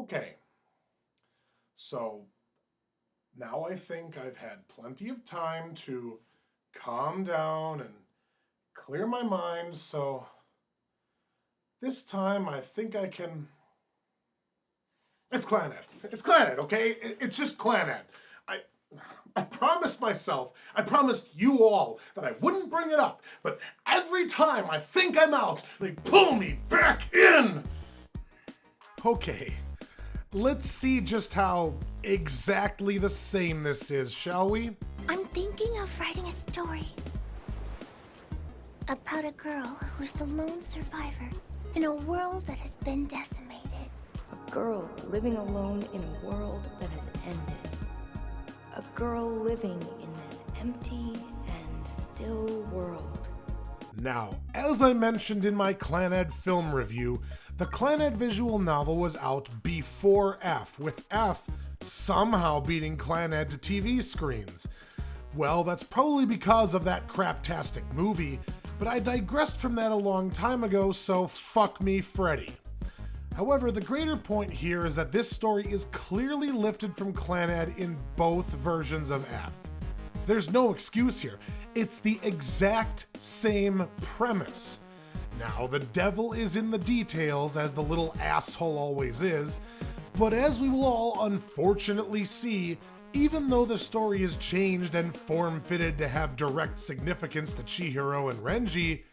Okay, so now I think I've had plenty of time to calm down and clear my mind, so this time I think I can... It's Clannad. It's Clannad, okay? It's just Clannad. I promised myself, I promised you all that I wouldn't bring it up, but every time I think I'm out, they pull me back in! Okay, let's see just how exactly the same this is, shall we? I'm thinking of writing a story about a girl who's the lone survivor in a world that has been decimated. A girl living alone in a world that has ended. A girl living in this empty and still world. Now, as I mentioned in my Clannad film review, the Clannad visual novel was out before F, with F somehow beating Clannad to TV screens. Well, that's probably because of that craptastic movie, but I digressed from that a long time ago, so fuck me, Freddy. However, the greater point here is that this story is clearly lifted from Clannad in both versions of F. There's no excuse here. It's the exact same premise. Now, the devil is in the details, as the little asshole always is, but as we will all unfortunately see, even though the story is changed and form-fitted to have direct significance to Chihiro and Renji,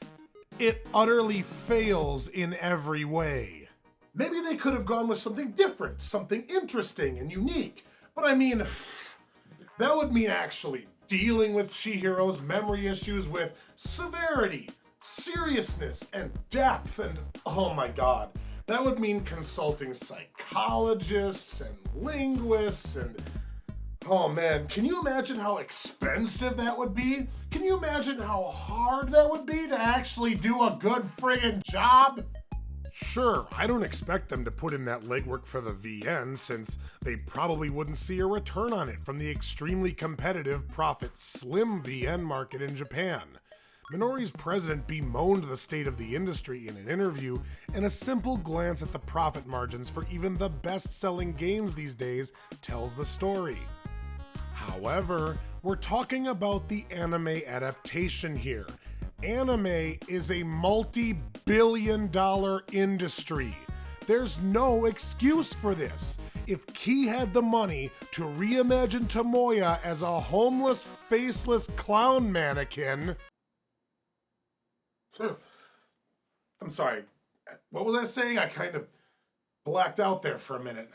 it utterly fails in every way. Maybe they could have gone with something different, something interesting and unique, but I mean, that would mean actually dealing with Chihiro's memory issues with severity, seriousness, and depth, and oh my god, that would mean consulting psychologists and linguists and... Oh man, can you imagine how expensive that would be? Can you imagine how hard that would be to actually do a good friggin' job? Sure, I don't expect them to put in that legwork for the VN, since they probably wouldn't see a return on it from the extremely competitive, profit-slim VN market in Japan. Minori's president bemoaned the state of the industry in an interview, and a simple glance at the profit margins for even the best-selling games these days tells the story. However, we're talking about the anime adaptation here. Anime is a multi-billion-dollar industry. There's no excuse for this. If Key had the money to reimagine Tomoya as a homeless, faceless clown mannequin... I'm sorry, what was I saying? I kind of blacked out there for a minute.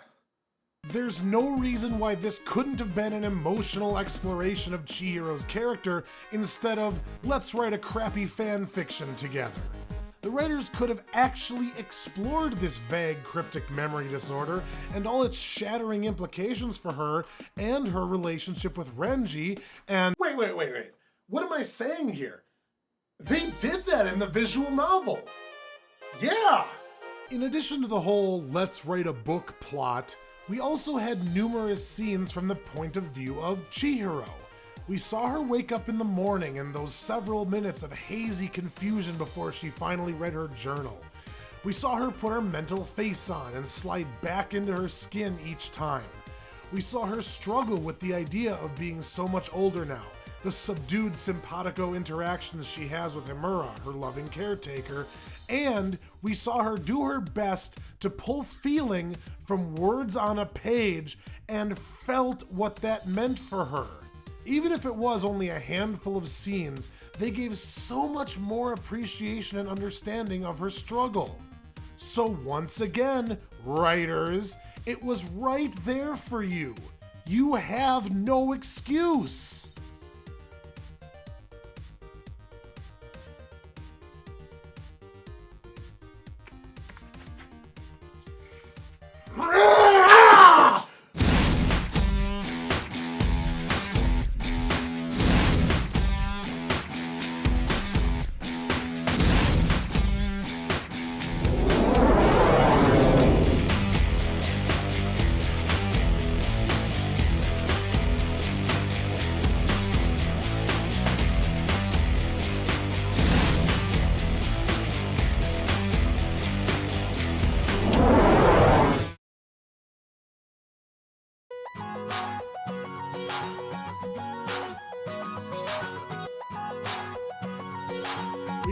There's no reason why this couldn't have been an emotional exploration of Chihiro's character instead of, let's write a crappy fan fiction together. The writers could have actually explored this vague, cryptic memory disorder and all its shattering implications for her and her relationship with Renji, and... Wait. What am I saying here? They did that in the visual novel. Yeah! In addition to the whole let's write a book plot, we also had numerous scenes from the point of view of Chihiro. We saw her wake up in the morning and those several minutes of hazy confusion before she finally read her journal. We saw her put her mental face on and slide back into her skin each time. We saw her struggle with the idea of being so much older now, the subdued simpatico interactions she has with Himura, her loving caretaker, and we saw her do her best to pull feeling from words on a page and felt what that meant for her. Even if it was only a handful of scenes, they gave so much more appreciation and understanding of her struggle. So once again, writers, it was right there for you. You have no excuse.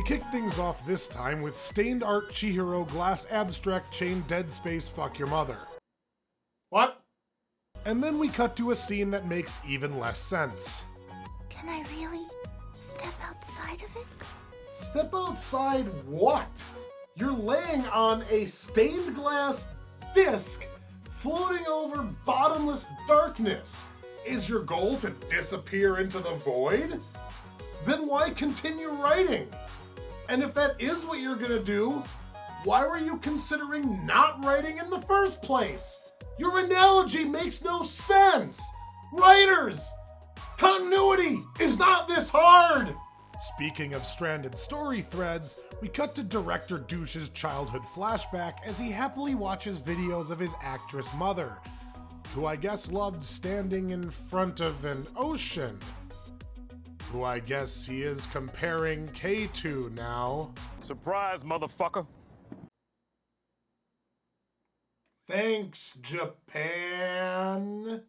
kick things off this time with stained art Chihiro glass abstract chain dead space fuck your mother. What? And then we cut to a scene that makes even less sense. Can I really step outside of it? Step outside what? You're laying on a stained glass disc floating over bottomless darkness. Is your goal to disappear into the void? Then why continue writing? And if that is what you're gonna do, why were you considering not writing in the first place? Your analogy makes no sense! Writers! Continuity is not this hard! Speaking of stranded story threads, we cut to Director Douche's childhood flashback as he happily watches videos of his actress mother, who I guess loved standing in front of an ocean. Who I guess he is comparing K to now. Surprise, motherfucker. Thanks, Japan.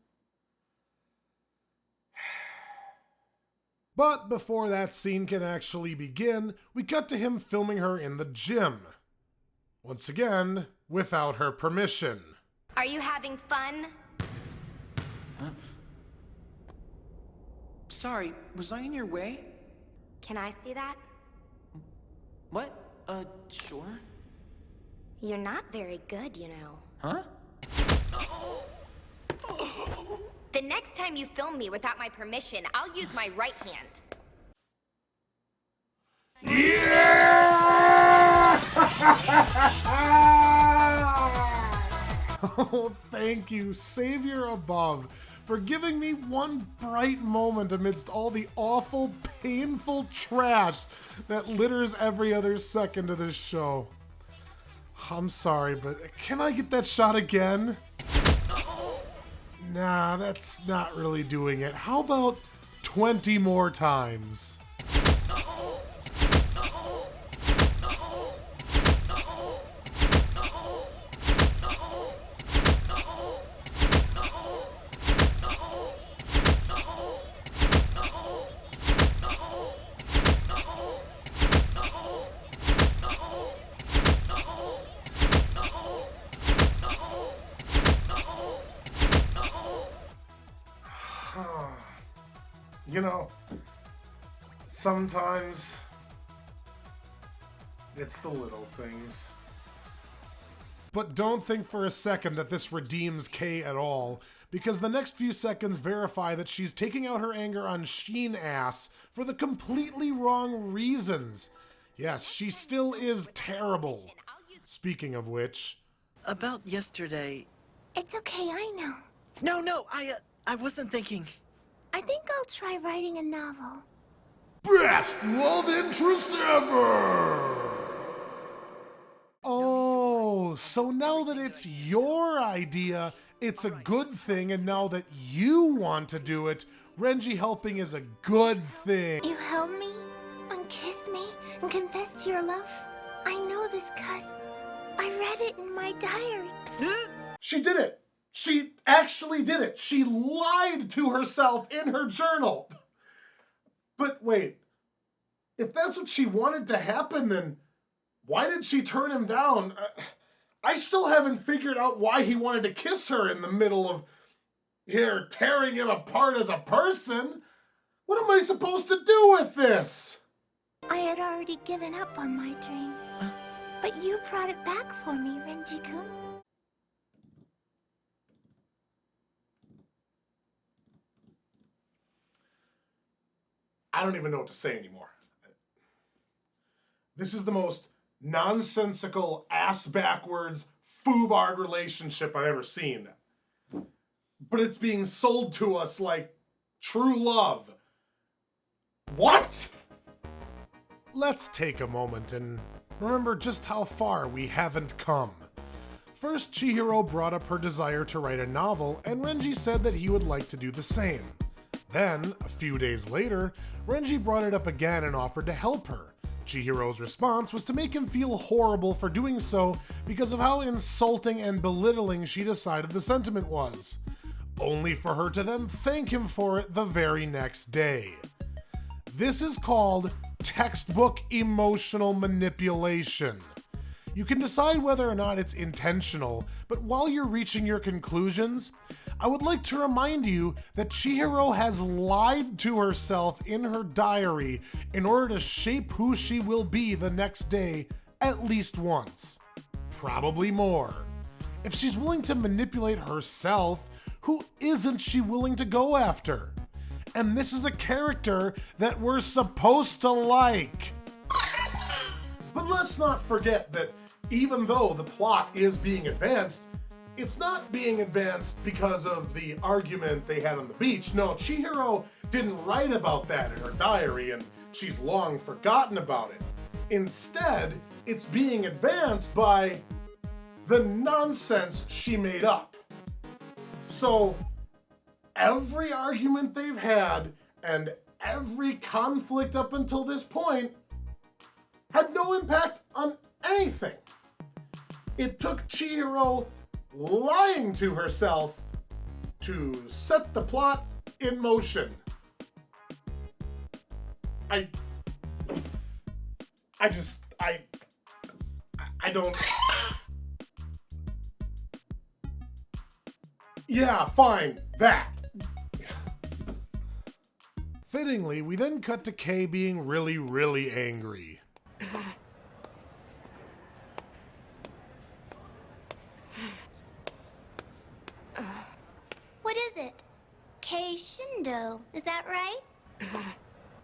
But before that scene can actually begin, we cut to him filming her in the gym. Once again, without her permission. Are you having fun? Huh? Sorry, was I in your way? Can I see that? What? Sure. You're not very good, you know. Huh? The next time you film me without my permission, I'll use my right hand. Yeah! Oh, thank you, Savior above, for giving me one bright moment amidst all the awful, painful trash that litters every other second of this show. I'm sorry, but can I get that shot again? Nah, that's not really doing it. How about 20 more times? You know, sometimes it's the little things. But don't think for a second that this redeems Kay at all, because the next few seconds verify that she's taking out her anger on Sheen ass for the completely wrong reasons. Yes, she still is terrible. Speaking of which... About yesterday... It's okay, I know. No, I wasn't thinking... I think I'll try writing a novel. Best love interest ever! Oh, so now that it's your idea, it's a good thing, and now that you want to do it, Renji helping is a good thing. You held me, and kissed me, and confessed to your love. I know this 'cause I read it in my diary. She did it! She actually did it! She lied to herself in her journal! But wait, if that's what she wanted to happen, then why did she turn him down? I still haven't figured out why he wanted to kiss her in the middle of here tearing him apart as a person. What am I supposed to do with this? I had already given up on my dream. But you brought it back for me, Renji-kun. I don't even know what to say anymore. This is the most nonsensical, ass-backwards, foobard relationship I've ever seen. But it's being sold to us like true love. What? Let's take a moment and remember just how far we haven't come. First, Chihiro brought up her desire to write a novel, and Renji said that he would like to do the same. Then, a few days later, Renji brought it up again and offered to help her. Chihiro's response was to make him feel horrible for doing so because of how insulting and belittling she decided the sentiment was, only for her to then thank him for it the very next day. This is called textbook emotional manipulation. You can decide whether or not it's intentional, but while you're reaching your conclusions, I would like to remind you that Chihiro has lied to herself in her diary in order to shape who she will be the next day at least once. Probably more. If she's willing to manipulate herself, who isn't she willing to go after? And this is a character that we're supposed to like. But let's not forget that even though the plot is being advanced, it's not being advanced because of the argument they had on the beach. No, Chihiro didn't write about that in her diary, and she's long forgotten about it. Instead, it's being advanced by the nonsense she made up. So, every argument they've had and every conflict up until this point had no impact on anything. It took Chihiro lying to herself to set the plot in motion. I don't... Yeah, fine, that. Fittingly, we then cut to Kay being really, really angry. What is it? Kei Shindo, is that right?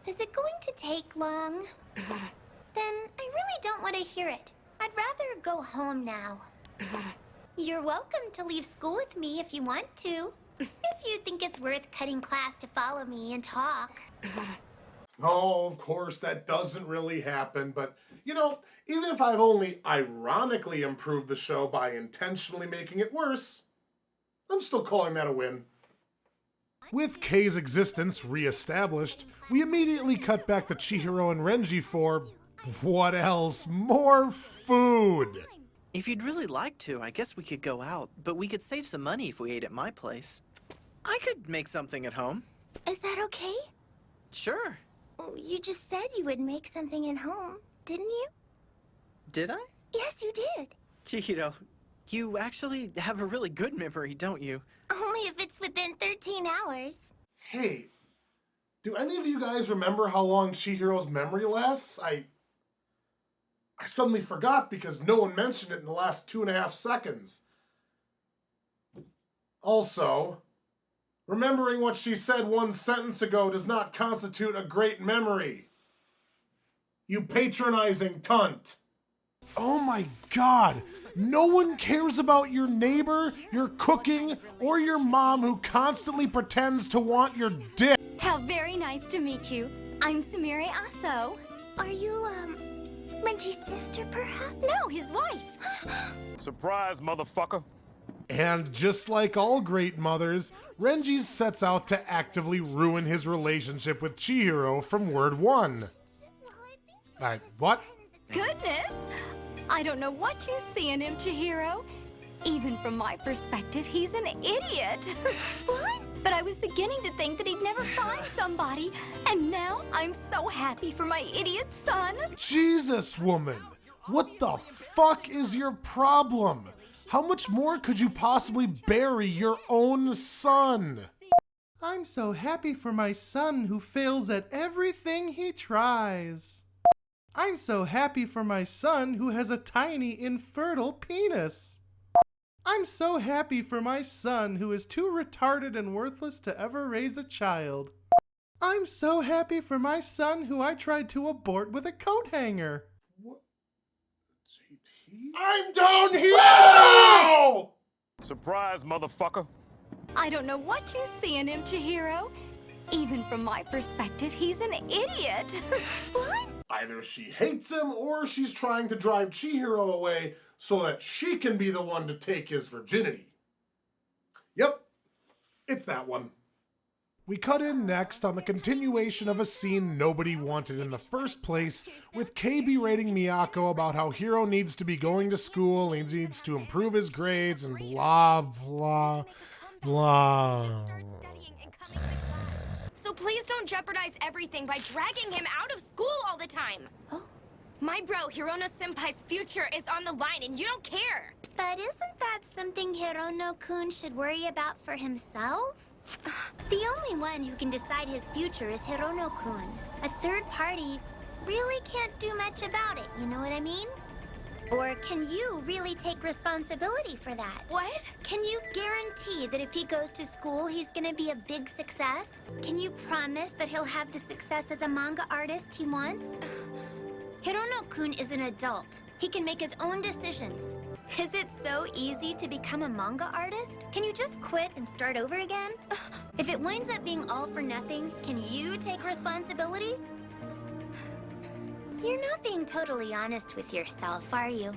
Is it going to take long? Then I really don't want to hear it. I'd rather go home now. You're welcome to leave school with me if you want to. If you think it's worth cutting class to follow me and talk. Oh, of course, that doesn't really happen, but, you know, even if I've only ironically improved the show by intentionally making it worse, I'm still calling that a win. With Kei's existence re-established, we immediately cut back to Chihiro and Renji for, what else? More food! If you'd really like to, I guess we could go out, but we could save some money if we ate at my place. I could make something at home. Is that okay? Sure. Oh, you just said you would make something at home, didn't you? Did I? Yes, you did. Chihiro, you actually have a really good memory, don't you? Only if it's within 13 hours. Hey, do any of you guys remember how long Chihiro's memory lasts? I suddenly forgot because no one mentioned it in the last 2.5 seconds. Also, remembering what she said 1 sentence ago does not constitute a great memory. You patronizing cunt. Oh my god! No one cares about your neighbor, your cooking, or your mom who constantly pretends to want your dick. How very nice to meet you. I'm Sumire Aso. Are you, Renji's sister, perhaps? No, his wife. Surprise, motherfucker. And just like all great mothers, Renji sets out to actively ruin his relationship with Chihiro from word one. What? Goodness! I don't know what you see in him, Chihiro. Even from my perspective, he's an idiot. What? But I was beginning to think that he'd never find somebody, and now I'm so happy for my idiot son. Jesus, woman! What the fuck is your problem? How much more could you possibly bury your own son? I'm so happy for my son who fails at everything he tries. I'm so happy for my son who has a tiny, infertile penis. I'm so happy for my son who is too retarded and worthless to ever raise a child. I'm so happy for my son who I tried to abort with a coat hanger. What? JT? I'm down here now! Surprise, motherfucker. I don't know what you see in him, Chihiro. Even from my perspective, he's an idiot. What? Either she hates him or she's trying to drive Chihiro away so that she can be the one to take his virginity. Yep, it's that one. We cut in next on the continuation of a scene nobody wanted in the first place, with Kei berating Miyako about how Hiro needs to be going to school, he needs to improve his grades, and blah, blah, blah. So So please don't jeopardize everything by dragging him out of school all the time. Oh. My bro, Hirono-senpai's future is on the line and you don't care. But isn't that something Hirono-kun should worry about for himself? The only one who can decide his future is Hirono-kun. A third party really can't do much about it, you know what I mean? Or can you really take responsibility for that? What? Can you guarantee that if he goes to school, he's gonna be a big success? Can you promise that he'll have the success as a manga artist he wants? Hirono-kun is an adult. He can make his own decisions. Is it so easy to become a manga artist? Can you just quit and start over again? If it winds up being all for nothing, can you take responsibility? You're not being totally honest with yourself, are you?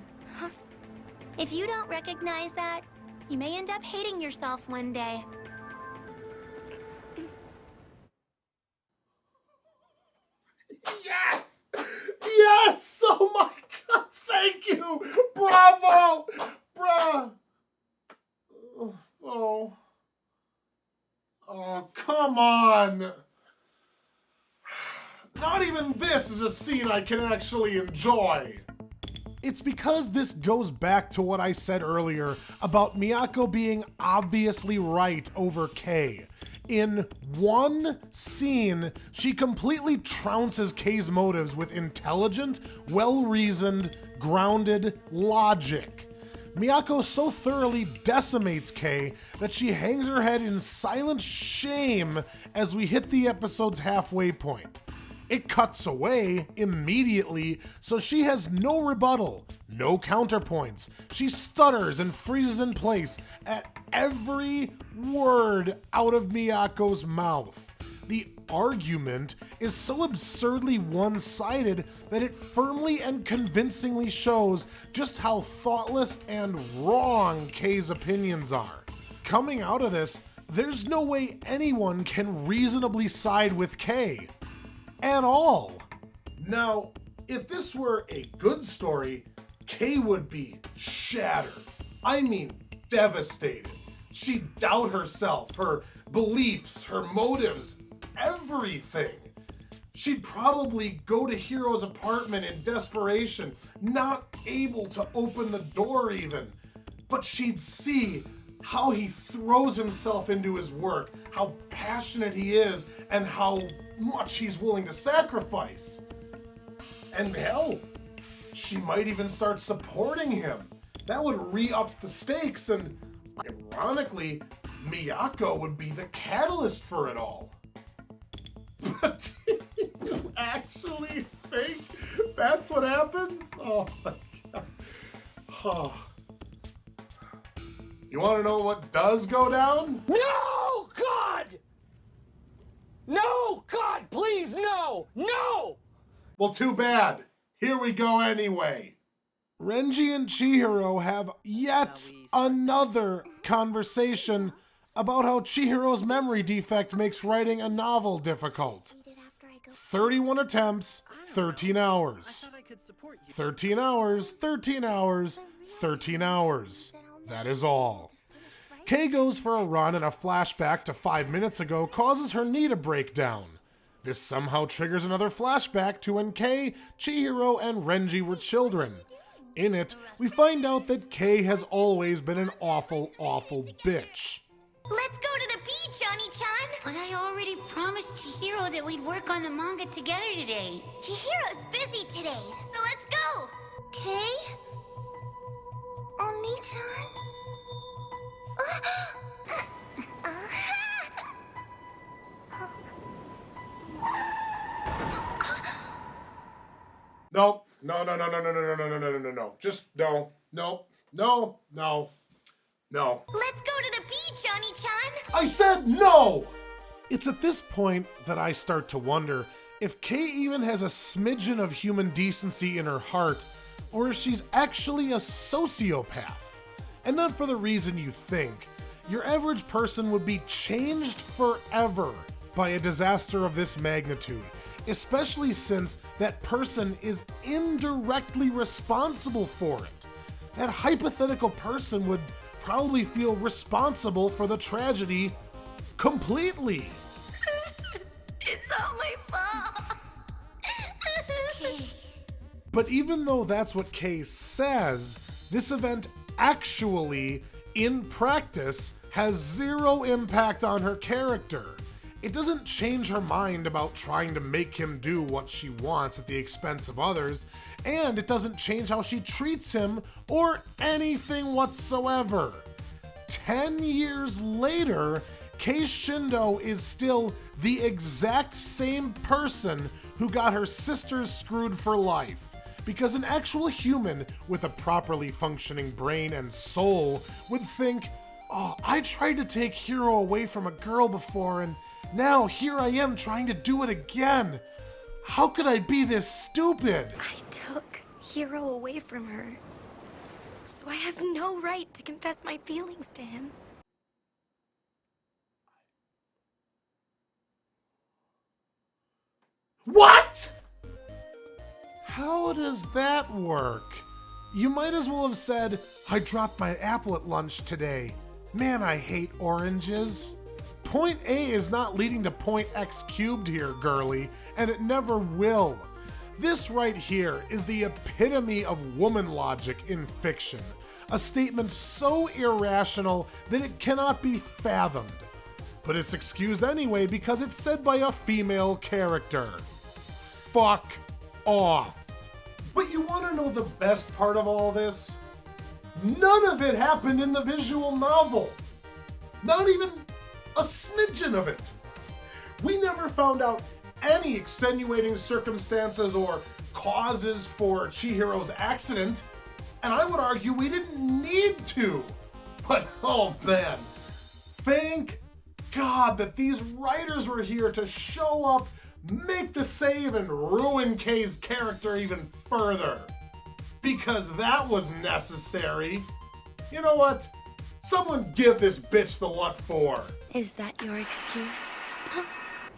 If you don't recognize that, you may end up hating yourself one day. Yes! Yes! Oh my god, thank you! Bravo! Bruh! Oh. Oh, come on! Not even this is a scene I can actually enjoy. It's because this goes back to what I said earlier about Miyako being obviously right over Kei. In one scene, she completely trounces Kei's motives with intelligent, well-reasoned, grounded logic. Miyako so thoroughly decimates Kei that she hangs her head in silent shame as we hit the episode's halfway point. It cuts away immediately, so she has no rebuttal, no counterpoints. She stutters and freezes in place at every word out of Miyako's mouth. The argument is so absurdly one-sided that it firmly and convincingly shows just how thoughtless and wrong Kei's opinions are. Coming out of this, there's no way anyone can reasonably side with Kei. At all. Now, if this were a good story, Kei would be shattered. I mean, devastated. She'd doubt herself, her beliefs, her motives, everything. She'd probably go to Hiro's apartment in desperation, not able to open the door even. But she'd see how he throws himself into his work, how passionate he is, and how much he's willing to sacrifice. And hell, she might even start supporting him. That would re-up the stakes, and ironically, Miyako would be the catalyst for it all. But do you actually think that's what happens? Oh my god. Oh. You want to know what does go down? No, God! No, God, please, no! No! Well, too bad. Here we go anyway. Renji and Chihiro have yet another conversation about how Chihiro's memory defect makes writing a novel difficult. 31 attempts, 13 hours. 13 hours, 13 hours, 13 hours. That is all. Kei goes for a run and a flashback to 5 minutes ago causes her knee to break down. This somehow triggers another flashback to when Kei, Chihiro, and Renji were children. In it, we find out that Kei has always been an awful, awful bitch. Let's go to the beach, Oni-chan! But I already promised Chihiro that we'd work on the manga together today. Chihiro's busy today, so let's go! Kei? Oni-chan? Nope. No. Just no. No. Let's go to the beach, Oni-chan! I said no! It's at this point that I start to wonder if Kei even has a smidgen of human decency in her heart, or if she's actually a sociopath. And not for the reason you think. Your average person would be changed forever by a disaster of this magnitude, especially since that person is indirectly responsible for it. That hypothetical person would probably feel responsible for the tragedy completely. But even though that's what Kay says, this event actually, in practice, has zero impact on her character. It doesn't change her mind about trying to make him do what she wants at the expense of others, and it doesn't change how she treats him or anything whatsoever. 10 years later, Kei Shindo is still the exact same person who got her sisters screwed for life. Because an actual human with a properly functioning brain and soul would think, oh, I tried to take Hiro away from a girl before, and now here I am trying to do it again. How could I be this stupid? I took Hiro away from her, so I have no right to confess my feelings to him. What? How does that work? You might as well have said, I dropped my apple at lunch today. Man, I hate oranges. Point A is not leading to point X cubed here, girly, and it never will. This right here is the epitome of woman logic in fiction. A statement so irrational that it cannot be fathomed. But it's excused anyway because it's said by a female character. Fuck off. But you want to know the best part of all this? None of it happened in the visual novel. Not even a smidgen of it. We never found out any extenuating circumstances or causes for Chihiro's accident, and I would argue we didn't need to. But oh man, thank God that these writers were here to show up, make the save, and ruin Kay's character even further. Because that was necessary. You know what? Someone give this bitch the what for. Is that your excuse?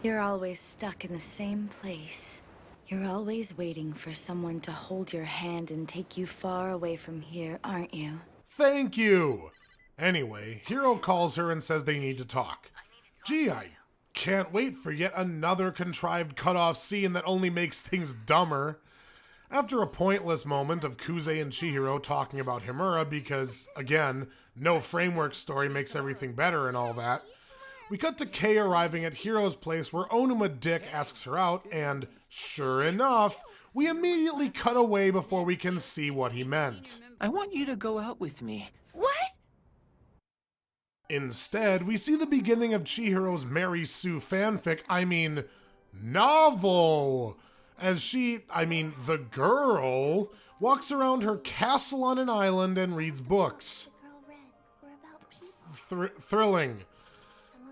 You're always stuck in the same place. You're always waiting for someone to hold your hand and take you far away from here, aren't you? Thank you. Anyway, Hiro calls her and says they need to talk. Gee, I can't wait for yet another contrived cut-off scene that only makes things dumber. After a pointless moment of Kuze and Chihiro talking about Himura because, again, no framework story makes everything better and all that, we cut to Kei arriving at Hiro's place where Onuma Dick asks her out, and sure enough, we immediately cut away before we can see what he meant. I want you to go out with me. What? Instead, we see the beginning of Chihiro's Mary Sue fanfic, novel, as she, the girl, walks around her castle on an island and reads books. Thrilling.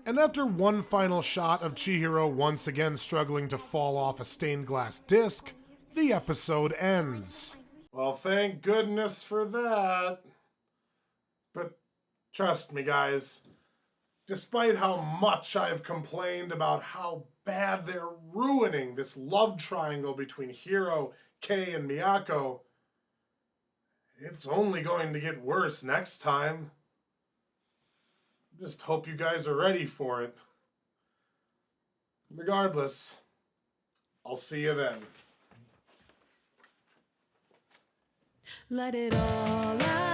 And after one final shot of Chihiro once again struggling to fall off a stained glass disc, the episode ends. Well, thank goodness for that. But trust me, guys, despite how much I've complained about how bad they're ruining this love triangle between Hiro, Kei, and Miyako, it's only going to get worse next time. Just hope you guys are ready for it. Regardless, I'll see you then. Let it all out.